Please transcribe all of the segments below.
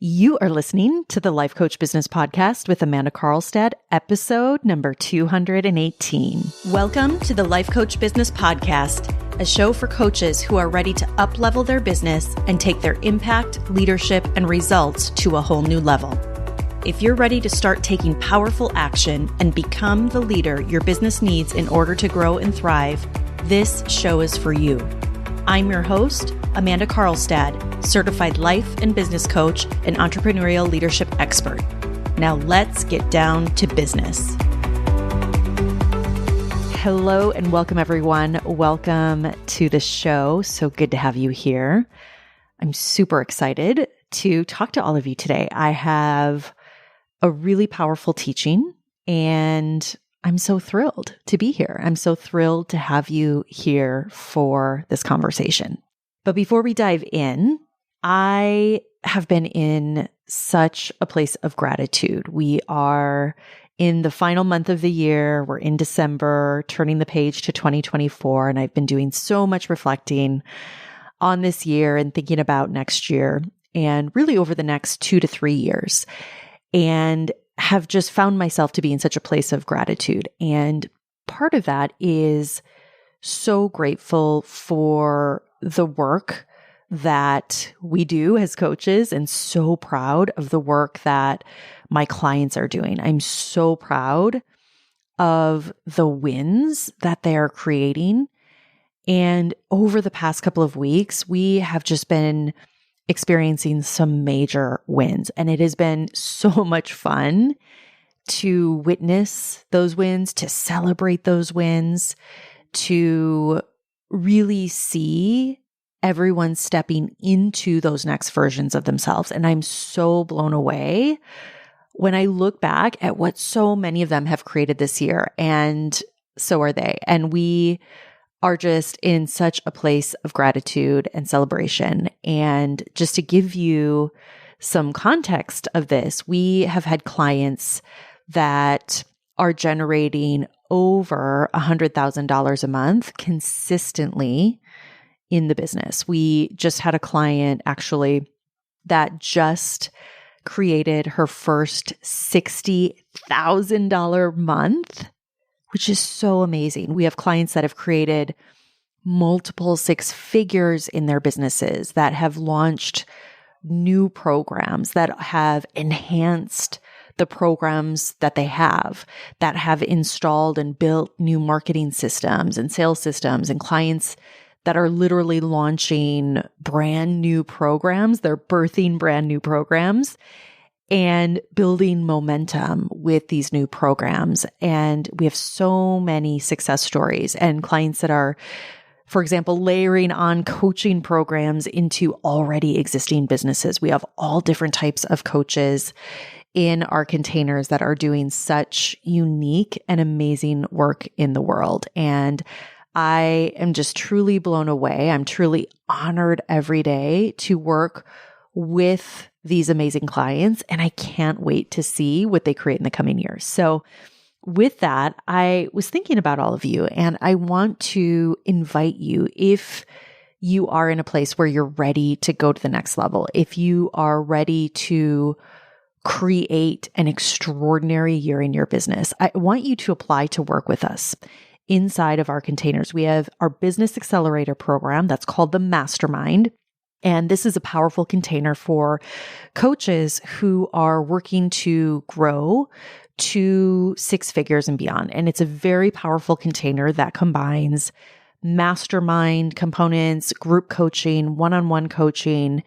You are listening to the Life Coach Business Podcast with Amanda Karlstad, episode number 218. Welcome to the Life Coach Business Podcast, a show for coaches who are ready to up-level their business and take their impact, leadership, and results to a whole new level. If you're ready to start taking powerful action and become the leader your business needs in order to grow and thrive, this show is for you. I'm your host, Amanda Karlstad, certified life and business coach and entrepreneurial leadership expert. Now let's get down to business. Hello and welcome everyone. Welcome to the show. So good to have you here. I'm super excited to talk to all of you today. I have a really powerful teaching and I'm so thrilled to be here. I'm so thrilled to have you here for this conversation. But before we dive in, I have been in such a place of gratitude. We are in the final month of the year. We're in December, turning the page to 2024. And I've been doing so much reflecting on this year and thinking about next year and really over the next 2 to 3 years. And have just found myself to be in such a place of gratitude. And part of that is so grateful for the work that we do as coaches and so proud of the work that my clients are doing. I'm so proud of the wins that they are creating. And over the past couple of weeks, we have just been experiencing some major wins. And it has been so much fun to witness those wins, to celebrate those wins, to really see everyone stepping into those next versions of themselves. And I'm so blown away when I look back at what so many of them have created this year. And so are they. And we are just in such a place of gratitude and celebration. And just to give you some context of this, we have had clients that are generating over $100,000 a month consistently in the business. We just had a client actually that just created her first $60,000 month, which is so amazing. We have clients that have created multiple 6 figures in their businesses, that have launched new programs, that have enhanced the programs that they have, that have installed and built new marketing systems and sales systems, and clients that are literally launching brand new programs. They're birthing brand new programs and building momentum with these new programs. And we have so many success stories and clients that are, for example, layering on coaching programs into already existing businesses. We have all different types of coaches in our containers that are doing such unique and amazing work in the world. And I am just truly blown away. I'm truly honored every day to work with these amazing clients, and I can't wait to see what they create in the coming years. So with that, I was thinking about all of you, and I want to invite you, if you are in a place where you're ready to go to the next level, if you are ready to create an extraordinary year in your business, I want you to apply to work with us. Inside of our containers, we have our Business Accelerator program that's called the Mastermind. And this is a powerful container for coaches who are working to grow to 6 figures and beyond. And it's a very powerful container that combines mastermind components, group coaching, one-on-one coaching,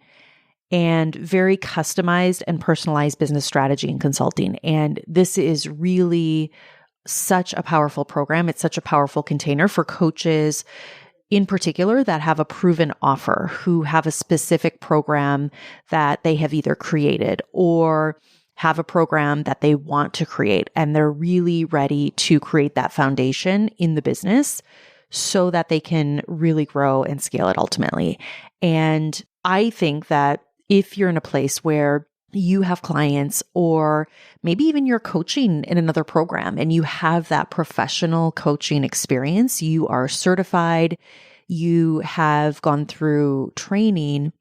and very customized and personalized business strategy and consulting. And this is really such a powerful program. It's such a powerful container for coaches in particular that have a proven offer, who have a specific program that they have either created or have a program that they want to create. And they're really ready to create that foundation in the business so that they can really grow and scale it ultimately. And I think that if you're in a place where you have clients, or maybe even you're coaching in another program and you have that professional coaching experience, you are certified, you have gone through training,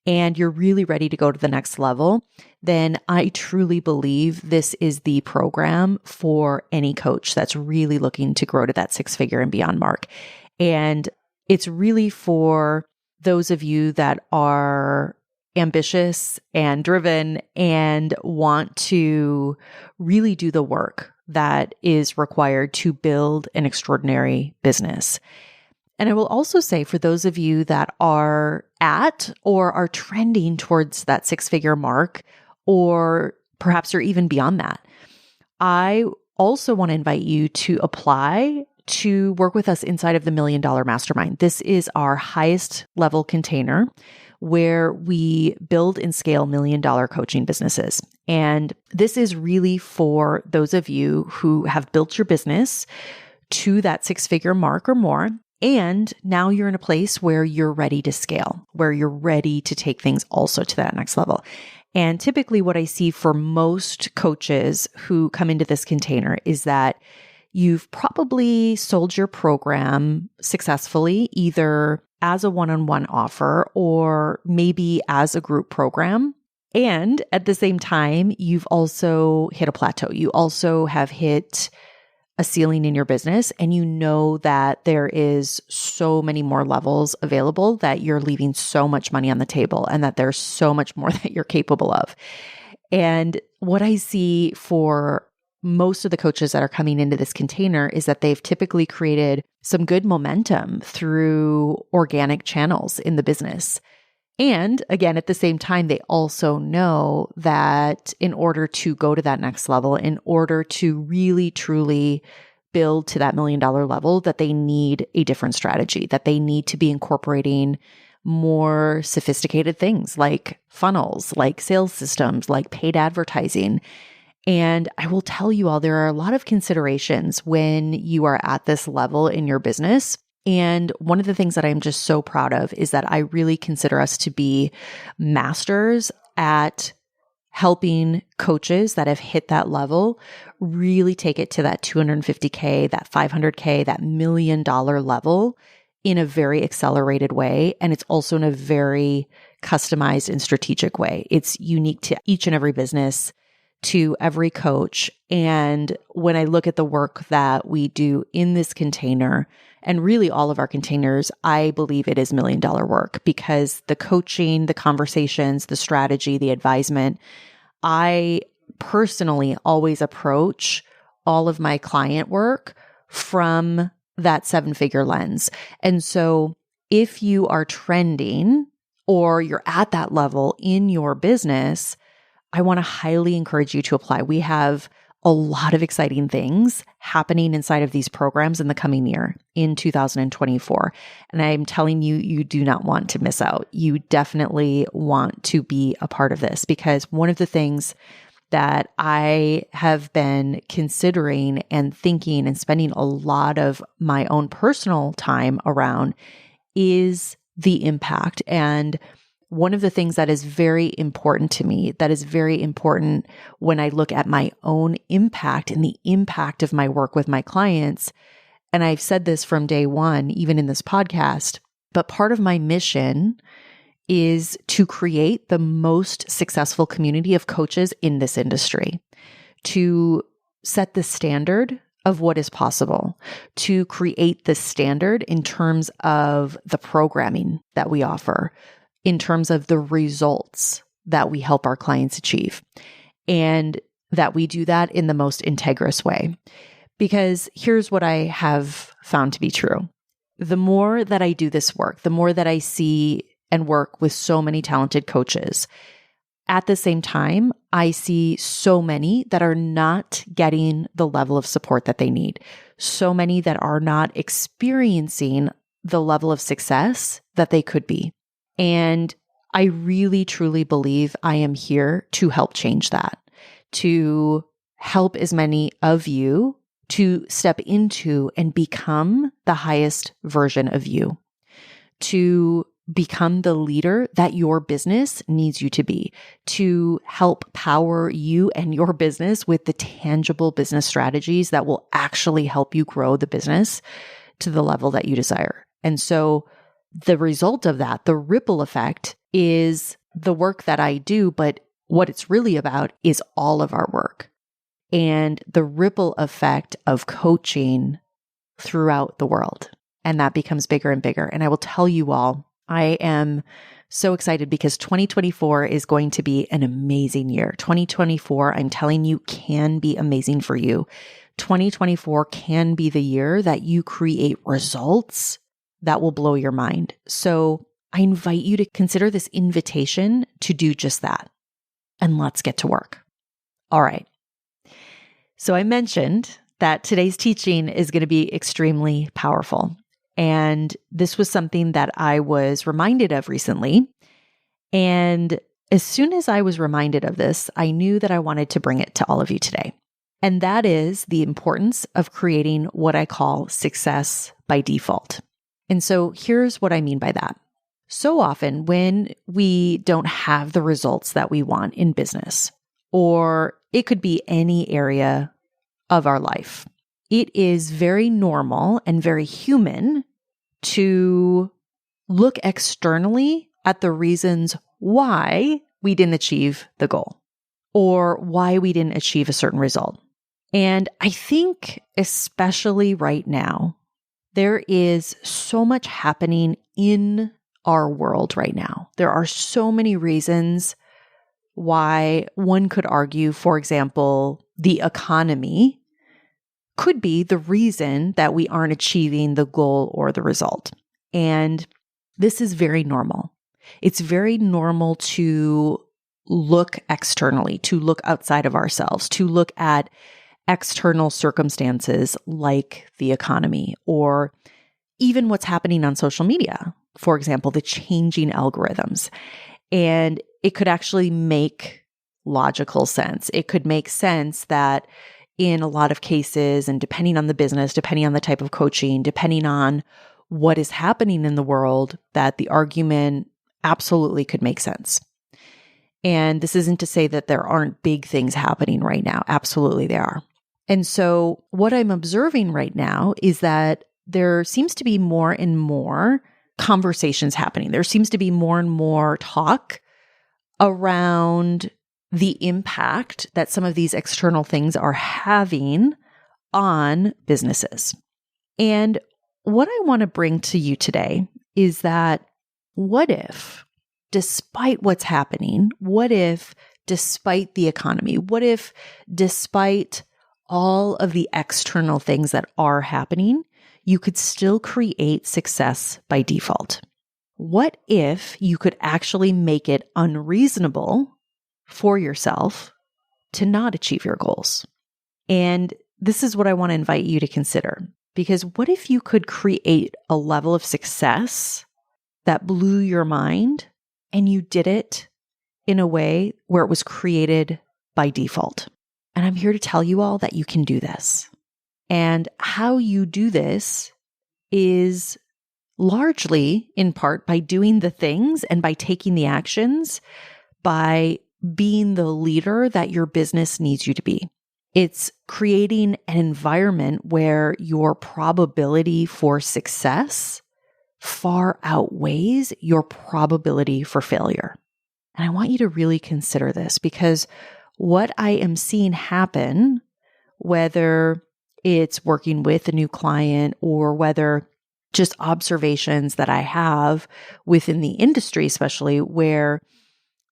and you're really ready to go to the next level, then I truly believe this is the program for any coach that's really looking to grow to that 6-figure and beyond mark. And it's really for those of you that are ambitious and driven and want to really do the work that is required to build an extraordinary business. And I will also say for those of you that are at or are trending towards that 6-figure mark, or perhaps you're even beyond that, I also want to invite you to apply to work with us inside of the $1 Million Mastermind. This is our highest level container where we build and scale $1 million coaching businesses. And this is really for those of you who have built your business to that 6-figure mark or more. And now you're in a place where you're ready to scale, where you're ready to take things also to that next level. And typically what I see for most coaches who come into this container is that you've probably sold your program successfully, either as a one-on-one offer or maybe as a group program. And at the same time, you've also hit a plateau. You also have hit a ceiling in your business, and you know that there is so many more levels available, that you're leaving so much money on the table, and that there's so much more that you're capable of. And what I see for most of the coaches that are coming into this container is that they've typically created some good momentum through organic channels in the business. And again, at the same time, they also know that in order to go to that next level, in order to really, truly build to that $1 million level, that they need a different strategy, that they need to be incorporating more sophisticated things like funnels, like sales systems, like paid advertising. And I will tell you all, there are a lot of considerations when you are at this level in your business. And one of the things that I'm just so proud of is that I really consider us to be masters at helping coaches that have hit that level really take it to that $250K, that $500K, that $1 million level in a very accelerated way. And it's also in a very customized and strategic way. It's unique to each and every business, to every coach. And when I look at the work that we do in this container, and really all of our containers, I believe it is $1 million work, because the coaching, the conversations, the strategy, the advisement, I personally always approach all of my client work from that 7-figure lens. And so if you are trending or you're at that level in your business, I want to highly encourage you to apply. We have a lot of exciting things happening inside of these programs in the coming year, in 2024. And I'm telling you, you do not want to miss out. You definitely want to be a part of this, because one of the things that I have been considering and thinking and spending a lot of my own personal time around is the impact. And one of the things that is very important to me, that is very important when I look at my own impact and the impact of my work with my clients, and I've said this from day one, even in this podcast, but part of my mission is to create the most successful community of coaches in this industry, to set the standard of what is possible, to create the standard in terms of the programming that we offer, in terms of the results that we help our clients achieve, and that we do that in the most integrous way. Because here's what I have found to be true. The more that I do this work, the more that I see and work with so many talented coaches, at the same time, I see so many that are not getting the level of support that they need. So many that are not experiencing the level of success that they could be. And I really, truly believe I am here to help change that, to help as many of you to step into and become the highest version of you, to become the leader that your business needs you to be, to help power you and your business with the tangible business strategies that will actually help you grow the business to the level that you desire. And so the result of that, the ripple effect, is the work that I do, but what it's really about is all of our work and the ripple effect of coaching throughout the world. And that becomes bigger and bigger. And I will tell you all, I am so excited because 2024 is going to be an amazing year. 2024, I'm telling you, can be amazing for you. 2024 can be the year that you create results that will blow your mind. So I invite you to consider this invitation to do just that. And let's get to work. All right. So I mentioned that today's teaching is going to be extremely powerful. And this was something that I was reminded of recently. And as soon as I was reminded of this, I knew that I wanted to bring it to all of you today. And that is the importance of creating what I call success by default. And so here's what I mean by that. So often when we don't have the results that we want in business, or it could be any area of our life, it is very normal and very human to look externally at the reasons why we didn't achieve the goal or why we didn't achieve a certain result. And I think especially right now, there is so much happening in our world right now. There are so many reasons why one could argue, for example, the economy could be the reason that we aren't achieving the goal or the result. And this is very normal. It's very normal to look externally, to look outside of ourselves, to look at external circumstances like the economy or even what's happening on social media. For example, the changing algorithms. And it could actually make logical sense. It could make sense that in a lot of cases, and depending on the business, depending on the type of coaching, depending on what is happening in the world, that the argument absolutely could make sense. And this isn't to say that there aren't big things happening right now. Absolutely there are. And so what I'm observing right now is that there seems to be more and more conversations happening. There seems to be more and more talk around the impact that some of these external things are having on businesses. And what I want to bring to you today is that what if, despite what's happening, what if, despite the economy, what if, despite all of the external things that are happening, you could still create success by default? What if you could actually make it unreasonable for yourself to not achieve your goals? And this is what I want to invite you to consider, because what if you could create a level of success that blew your mind and you did it in a way where it was created by default? And I'm here to tell you all that you can do this. And how you do this is largely in part by doing the things and by taking the actions, by being the leader that your business needs you to be. It's creating an environment where your probability for success far outweighs your probability for failure. And I want you to really consider this, because what I am seeing happen, whether it's working with a new client or whether just observations that I have within the industry, especially where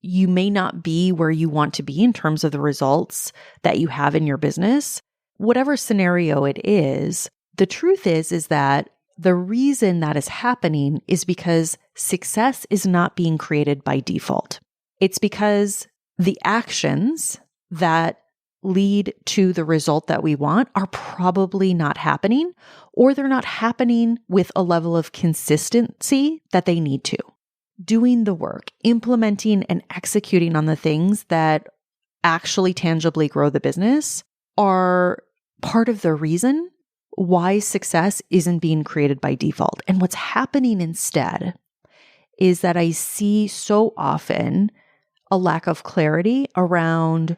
you may not be where you want to be in terms of the results that you have in your business, whatever scenario it is, the truth is that the reason that is happening is because success is not being created by default. It's because the actions that lead to the result that we want are probably not happening, or they're not happening with a level of consistency that they need to. Doing the work, implementing and executing on the things that actually tangibly grow the business are part of the reason why success isn't being created by default. And what's happening instead is that I see so often a lack of clarity around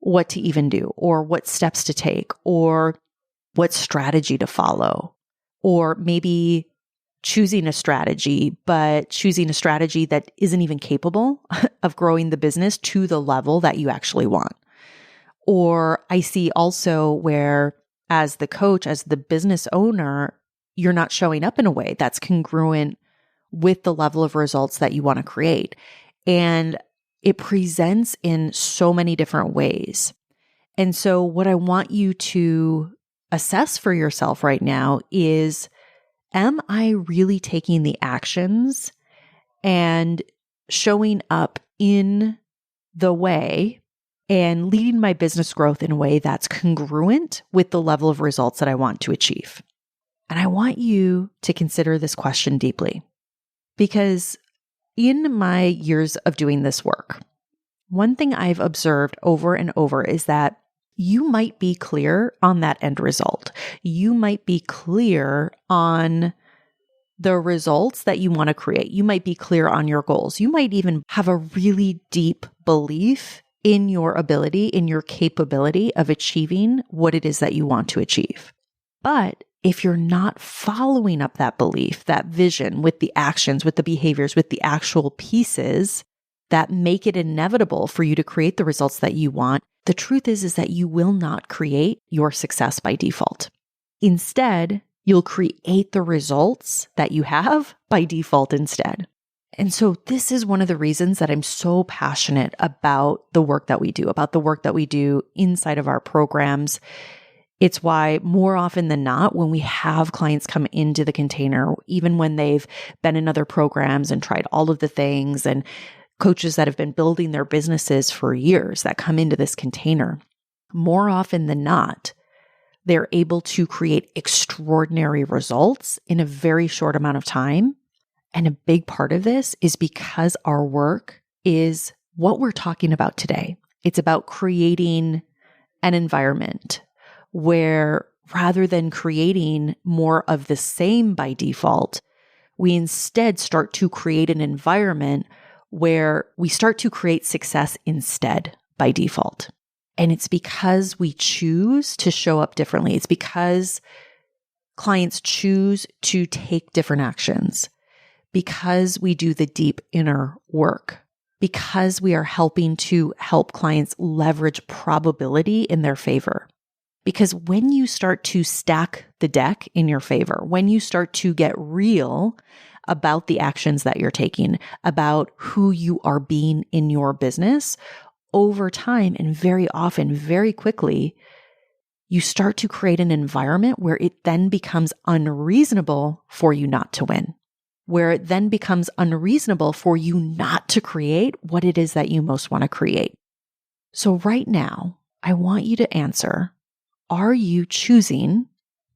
what to even do, or what steps to take, or what strategy to follow, or maybe choosing a strategy, but choosing a strategy that isn't even capable of growing the business to the level that you actually want. Or I see also where, as the coach, as the business owner, you're not showing up in a way that's congruent with the level of results that you want to create. And it presents in so many different ways. And so what I want you to assess for yourself right now is, am I really taking the actions and showing up in the way and leading my business growth in a way that's congruent with the level of results that I want to achieve? And I want you to consider this question deeply, because in my years of doing this work, one thing I've observed over and over is that you might be clear on that end result. You might be clear on the results that you want to create. You might be clear on your goals. You might even have a really deep belief in your ability, in your capability of achieving what it is that you want to achieve. But if you're not following up that belief, that vision with the actions, with the behaviors, with the actual pieces that make it inevitable for you to create the results that you want, the truth is that you will not create your success by default. Instead, you'll create the results that you have by default instead. And so this is one of the reasons that I'm so passionate about the work that we do, about the work that we do inside of our programs. It's why more often than not, when we have clients come into the container, even when they've been in other programs and tried all of the things, and coaches that have been building their businesses for years that come into this container, more often than not, they're able to create extraordinary results in a very short amount of time. And a big part of this is because our work is what we're talking about today. It's about creating an environment where, rather than creating more of the same by default, we instead start to create an environment where we start to create success instead by default. And it's because we choose to show up differently. It's because clients choose to take different actions, because we do the deep inner work, because we are helping to help clients leverage probability in their favor. Because when you start to stack the deck in your favor, when you start to get real about the actions that you're taking, about who you are being in your business, over time and very often, very quickly, you start to create an environment where it then becomes unreasonable for you not to win, where it then becomes unreasonable for you not to create what it is that you most want to create. So right now, I want you to answer, are you choosing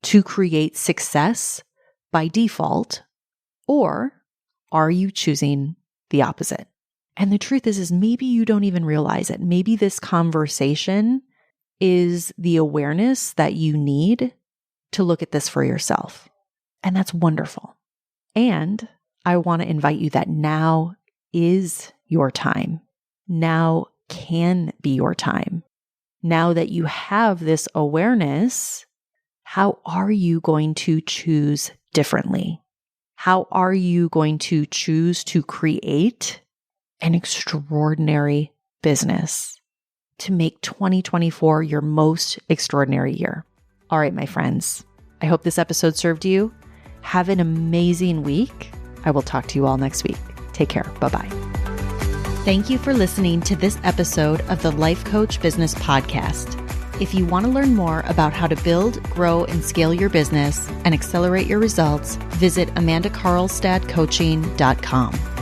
to create success by default, or are you choosing the opposite? And the truth is maybe you don't even realize it. Maybe this conversation is the awareness that you need to look at this for yourself. And that's wonderful. And I want to invite you that now is your time. Now can be your time. Now that you have this awareness, how are you going to choose differently? How are you going to choose to create an extraordinary business to make 2024 your most extraordinary year? All right, my friends, I hope this episode served you. Have an amazing week. I will talk to you all next week. Take care. Bye-bye. Thank you for listening to this episode of the Life Coach Business Podcast. If you want to learn more about how to build, grow, and scale your business and accelerate your results, visit amandakarlstadcoaching.com.